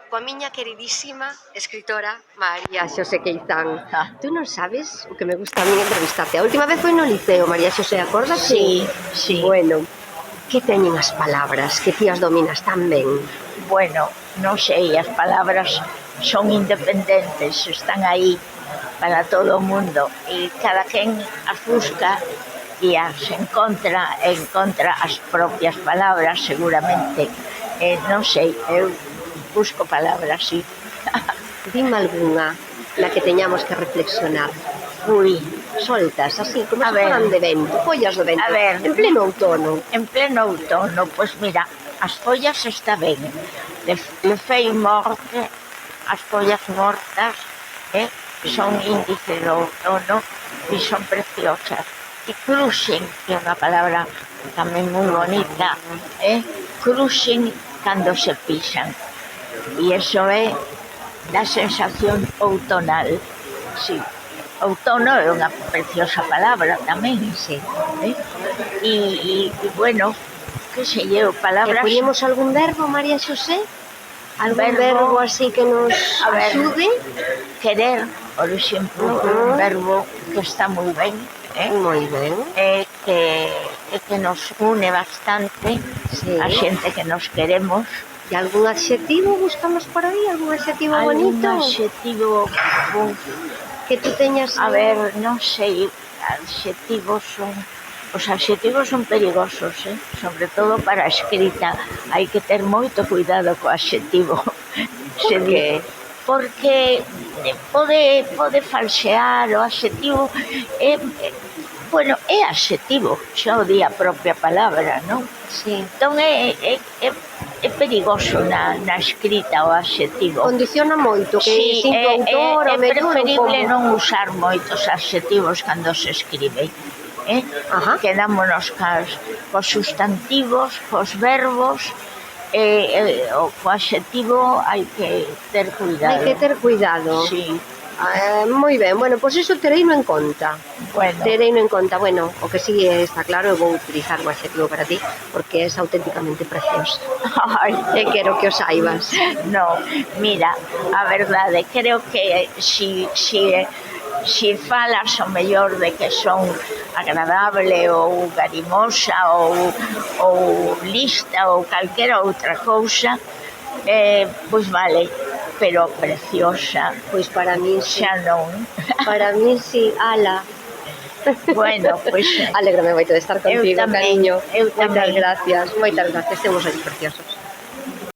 coa miña queridísima escritora María Xosé Queizán. Tú non sabes o que me gusta a mí entrevistarte. A última vez foi no liceo, María Xosé, acordas? Sí. Bueno, que teñen as palabras que ti as dominas tan ben? Bueno, non sei, as palabras son independentes, están aí para todo o mundo e cada quen as busca e as encontra as propias palabras seguramente. Non sei, eu busco palabras, sí. Dime algunha na que teñamos que reflexionar. Ui, Soltas, así, como A se ver. foran de vento, follas do vento, A ver. en pleno outono. en pleno outono, pois mira, as follas está ben. Le fei morte, as follas mortas, son índice do outono e son preciosas. E cruxen, que é unha palabra tamén moi bonita, cruxen cando se pixan. E iso é da sensación outonal, sí. Outono é unha preciosa palabra tamén, Sí. E bueno, que sei eu, palabras... Poñemos algún verbo, María Xosé? Algún Verbo así que nos A ver. axude? Querer, por exemplo, é un verbo que está moi ben, Moi ben. que nos une bastante, Sí. a xente que nos queremos. E algún adxetivo buscamos por aí? Algún adxetivo Algún bonito? adxetivo, Que tú teñas... a ver, non sei, os adxetivos son perigosos, sobre todo para a escrita. Hai que ter moito cuidado co adxetivo. Porque pode falsear o adxetivo. Bueno, é adxetivo, xa o di a propia palabra, non? Sí. Entón é perigoso na escrita o adxetivo. Condiciona moito, que Sí, sinto autor, é o mellor, preferible como... non usar moitos adxetivos cando se escribe. Ajá. Quedámonos cos sustantivos, cos verbos, co adxetivo hai que ter cuidado. Hai que ter cuidado. Sí. Moi ben, bueno, pois iso tereino en conta. Bueno. Tereino en conta, bueno, o que sí está claro, eu vou utilizar o adxetivo para ti, porque é auténticamente preciosa. Ai, E quero que o saibas. No, mira, a verdade, creo que si falas o mellor de que son agradable ou garimosa ou lista ou calquera outra cousa, pois vale, pero preciosa, Pois para mí sí. xa non. Para mí sí, ala. Bueno, pois... Alégrame moito de estar contigo, tamén, cariño. eu tamén. Moitas gracias, temos ollos preciosos.